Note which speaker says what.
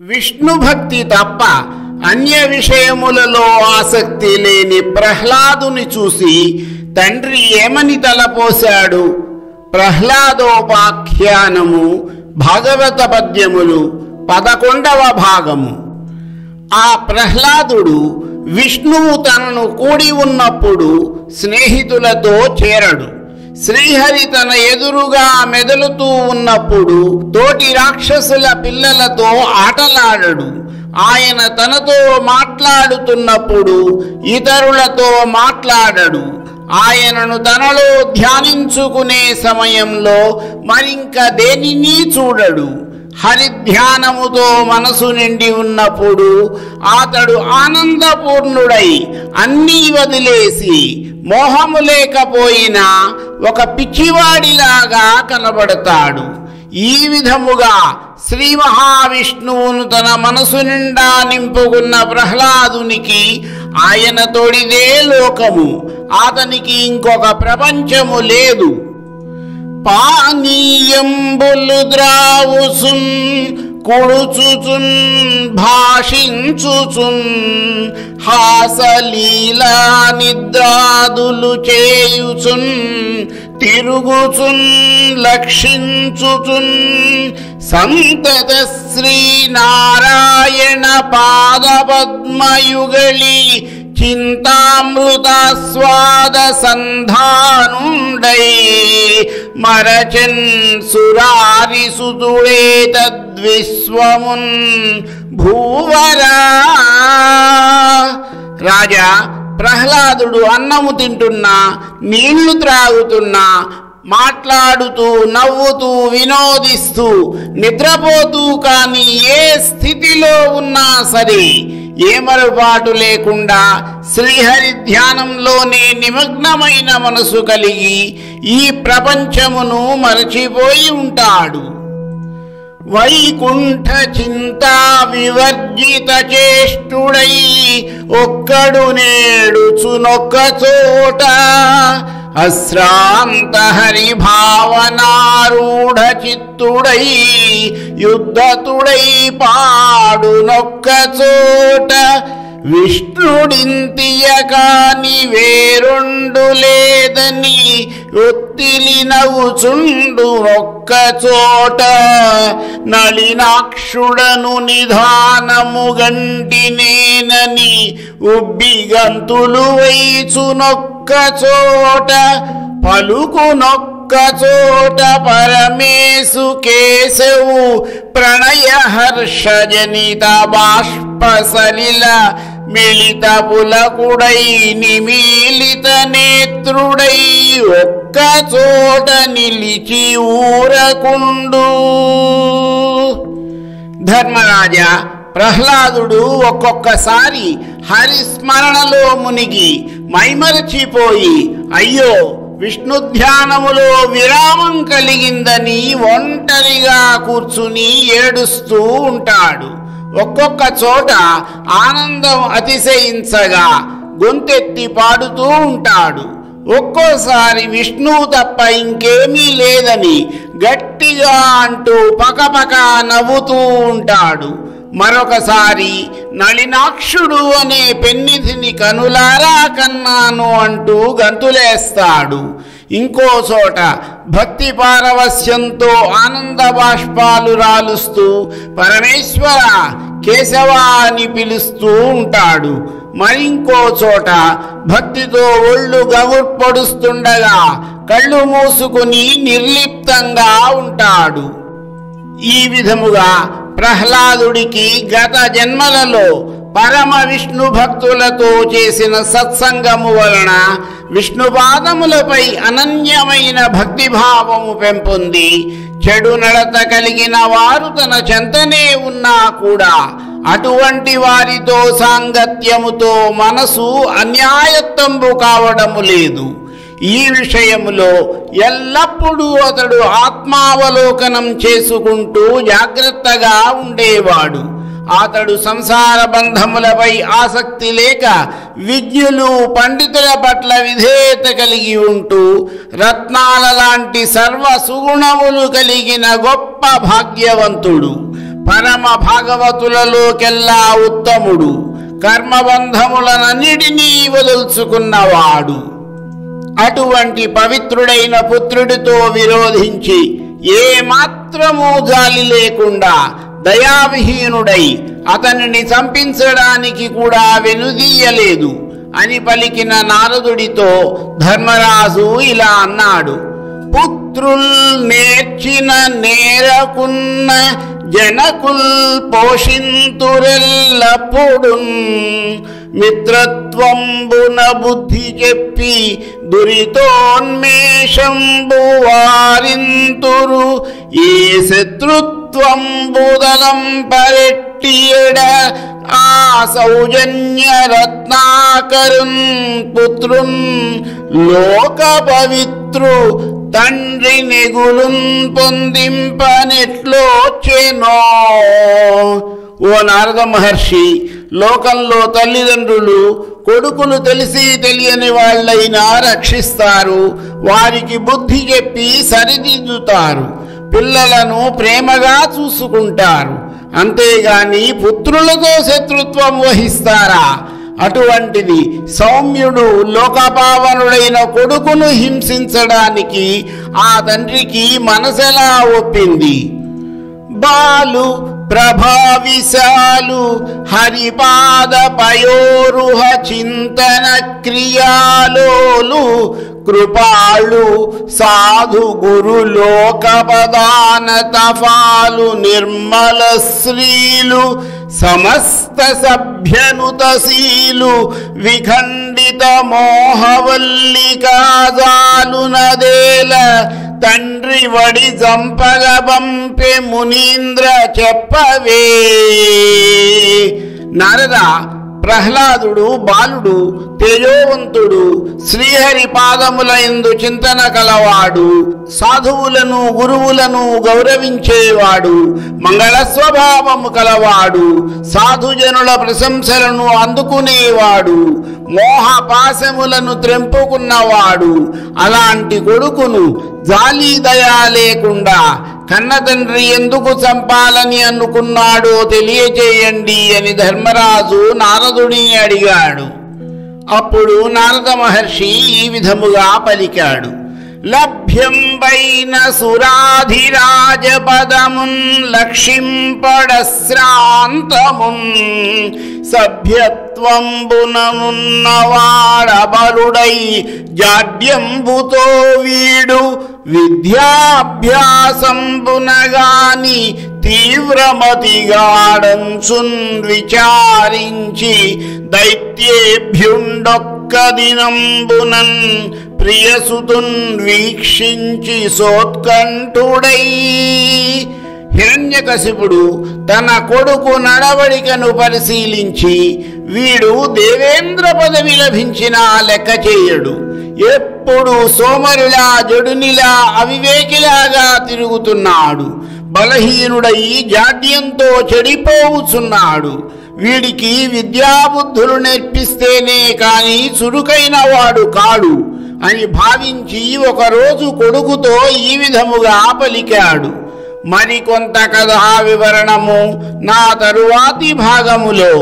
Speaker 1: విష్ణు భక్తి తప్ప అన్య విషయములలో ఆసక్తి లేని ప్రహ్లాదుని చూసి తండ్రి ఏమని తలపోశాడు? ప్రహ్లాదోపాఖ్యానము భాగవత పద్యములు 11వ భాగము. ఆ ప్రహ్లాదుడు విష్ణువు తనను కూడి ఉన్నప్పుడు స్నేహితులతో చేరడు. శ్రీహరి తన ఎదురుగా మెదలుతూ ఉన్నప్పుడు తోటి రాక్షసుల పిల్లలతో ఆటలాడడు. ఆయన తనతో మాట్లాడుతున్నప్పుడు ఇతరులతో మాట్లాడడు. ఆయనను తనలో ధ్యానించుకునే సమయంలో మరింక దేనిని చూడడు. హరిధ్యానముతో మనసు నిండి ఉన్నప్పుడు అతడు ఆనందపూర్ణుడై అన్నీ వదిలేసి మోహము లేకపోయినా ఒక పిచ్చివాడిలాగా కనబడతాడు. ఈ విధముగా శ్రీ మహావిష్ణువును తన మనసు నిండా నింపుకున్న ప్రహ్లాదునికి ఆయన తోడిదే లోకము. అతనికి ఇంకొక ప్రపంచము లేదు. పానీయంబులు ద్రావుసున్ కుడుచుచున్ భాషించుచున్ హాసలీలా నిద్రాదులు చేయుచున్ తిరుగుచున్ లక్షించుచున్ సంతత శ్రీనారాయణ పాదపద్మయుగళి చింతామృతాస్వాద సంధానుండై మరచన్ సురారిసుతుడే తద్విశ్వమున్ భూవరా. రాజా, ప్రహ్లాదుడు అన్నము తింటున్నా, నీళ్లు త్రాగుతున్నా, మాట్లాడుతూ నవ్వుతూ వినోదిస్తూ నిద్రపోతూ కానీ ఏ స్థితిలో ఉన్నా సరే ఏమరుపాటు లేకుండా శ్రీహరి ధ్యానంలోనే నిమగ్నమైన మనసు కలిగి ఈ ప్రపంచమును మరచిపోయి ఉంటాడు. వైకుంఠ చింతా వివర్జిత చేష్టుడై ఒక్కడు నేడుచునొక్క చోట అశ్రాంత హరి భావనారూఢ చిత్తుడై యుద్ధతుడై పాడునొక్క చోట విష్ణుడింతియ కాని వేరొండు లేదని ఒత్తిలి నవ్వుచుండు ఒక్క చోట నళినాక్షుడను నిధానము గంటినేనని ఉబ్బిగంతులు వైచునొక్క చోట పలుకునొక్క చోట పరమేశు కేశవు ప్రణయ హర్షజనిత బాష్ప సలిల మిళిత పులకుడై నిమీలిత నేత్రుడై ఒక్క చోట నిలిచి ఊరకుండు. ధర్మరాజా, ప్రహ్లాదుడు ఒక్కొక్కసారి హరిస్మరణలో మునిగి మైమరచిపోయి అయ్యో విష్ణుధ్యానములో విరామం కలిగిందని ఒంటరిగా కూర్చుని ఏడుస్తూ ఉంటాడు. ఒక్కొక్క చోట ఆనందం అతిశయించగా గొంతెత్తి పాడుతూ ఉంటాడు. ఒక్కోసారి విష్ణువు తప్ప ఇంకేమీ లేదని గట్టిగా అంటూ పకపక నవ్వుతూ ఉంటాడు. మరొకసారి నళినాక్షుడు అనే పెన్నిధిని కనులారా కన్నాను అంటూ గంతులేస్తాడు. ఇంకో చోట భక్తి పారవస్యంతో ఆనంద బాష్పాలు రాలుస్తూ పరమేశ్వర కేశవ అని పిలుస్తూ ఉంటాడు. మరింకో చోట భక్తితో ఒళ్ళు గగుర్పొడుస్తుండగా కళ్ళు మూసుకుని నిర్లిప్తంగా ఉంటాడు. ఈ విధముగా ప్రహ్లాదుడికి గత జన్మలలో పరమ విష్ణు భక్తులతో చేసిన సత్సంగము వలన విష్ణుపాదములపై అనన్యమైన భక్తిభావము పెంపొంది చెడు నడత కలిగిన వారు తన చెంతనే ఉన్నా కూడా అటువంటి వారితో సాంగత్యముతో మనసు అన్యాయత్తంబు కావడము లేదు. ఈ విషయములో ఎల్లప్పుడూ అతడు ఆత్మావలోకనం చేసుకుంటూ జాగ్రత్తగా ఉండేవాడు. అతడు సంసార బంధములపై ఆసక్తి లేక విజ్ఞులు పండితుల పట్ల విధేయత కలిగి ఉంటూ రత్నాల లాంటి సర్వ సుగుణములు కలిగిన గొప్ప భాగ్యవంతుడు. పరమ భాగవతులలోకెల్లా ఉత్తముడు, కర్మబంధములనన్నిటినీ వదుల్చుకున్నవాడు. అటువంటి పవిత్రుడైన పుత్రుడితో విరోధించి ఏమాత్రమూ జాలి లేకుండా దయావిహీనుడై అతనిని చంపించడానికి కూడా వెనుదీయలేదు అని పలికిన నారదుడితో ధర్మరాజు ఇలా అన్నాడు: పుత్రుల్ నేర్చిన నేరకున్న జనకుల్ పోషింతురెల్లప్పుడున్ మిత్రత్వంబున బుద్ధి చెప్పి దురితోన్మేషంబు వారింతురు. ఏ శత్రుత్వంబుదలం పరెట్టియడ ఆ సౌజన్య రత్నాకరున్ పుత్రున్ లోక పవిత్రు తండ్రి నెగులున్ పొందింపనెట్లోచెనో. ఓ నారద మహర్షి, లోకంలో తల్లిదండ్రులు కొడుకులు తెలిసి తెలియని వాళ్ళైనా రక్షిస్తారు, వారికి బుద్ధి చెప్పి సరిదిద్దుతారు, పిల్లలను ప్రేమగా చూసుకుంటారు. అంతేగాని పుత్రులతో శత్రుత్వం వహిస్తారా? అటువంటిది సౌమ్యుడు లోకపావనుడైన కొడుకును హింసించడానికి ఆ తండ్రికి మనసెలా ఒప్పింది? బాలు ప్రభావిశాలు హరిపాద పయోరుహ చింతన క్రియాలోలు కృపాళు సాధు గురు లోకపదాన తఫాలు నిర్మల శ్రీలు సమస్త సభ్యనుతశీలు విఖండిత మోహవల్లికాజాలు నదేల తండ్రి వడి జంపగ బంపె మునీంద్ర చెప్పవే. నారద, ప్రహ్లాదుడు బాలుడు, తేజోవంతుడు, శ్రీహరి పాదముల యందు చింతన కలవాడు, సాధువులను గురువులను గౌరవించేవాడు, మంగళ స్వభావము కలవాడు, సాధుజనుల ప్రశంసలను అందుకునేవాడు, మోహపాశములను త్రెంపుకున్నవాడు. అలాంటి కొడుకును జాలి దయా లేకుండా కన్నతండ్రి ఎందుకు చంపాలని అనుకున్నాడో తెలియచేయండి అని ధర్మరాజు నారదుడిని అడిగాడు. అప్పుడు నారద మహర్షి ఈ విధముగా పలికాడు: లభ్యం వైన సురాధిరాజ పదమున్ లక్షింపడశ్రాంతమున్ సభ్యత్వంబుననున్నవాడబలుడై జాడ్యంబుతో వీడు విద్యాభ్యాసంబునగాని తీవ్రమతిగాడంచున్ విచారించి దైత్యేభ్యుండొక్క దినంబునన్ ప్రియసుతున్ వీక్షించి సోత్కంఠుడై. హిరణ్యకశిపుడు తన కొడుకు నడవడికను పరిశీలించి వీడు దేవేంద్ర పదవి లభించినా లెక్క చేయడు, ఎప్పుడు సోమరిలా జడునిలా అవివేకిలాగా తిరుగుతున్నాడు, బలహీనుడై జాడ్యంతో చెడిపోవుచున్నాడు, వీడికి విద్యాబుద్ధులు నేర్పిస్తేనే కాని చురుకైన వాడు కాడు అని భావించి ఒకరోజు కొడుకుతో ఈ విధముగా పలికాడు. మరికొంత కథా వివరణము నా తరువాతి భాగములో.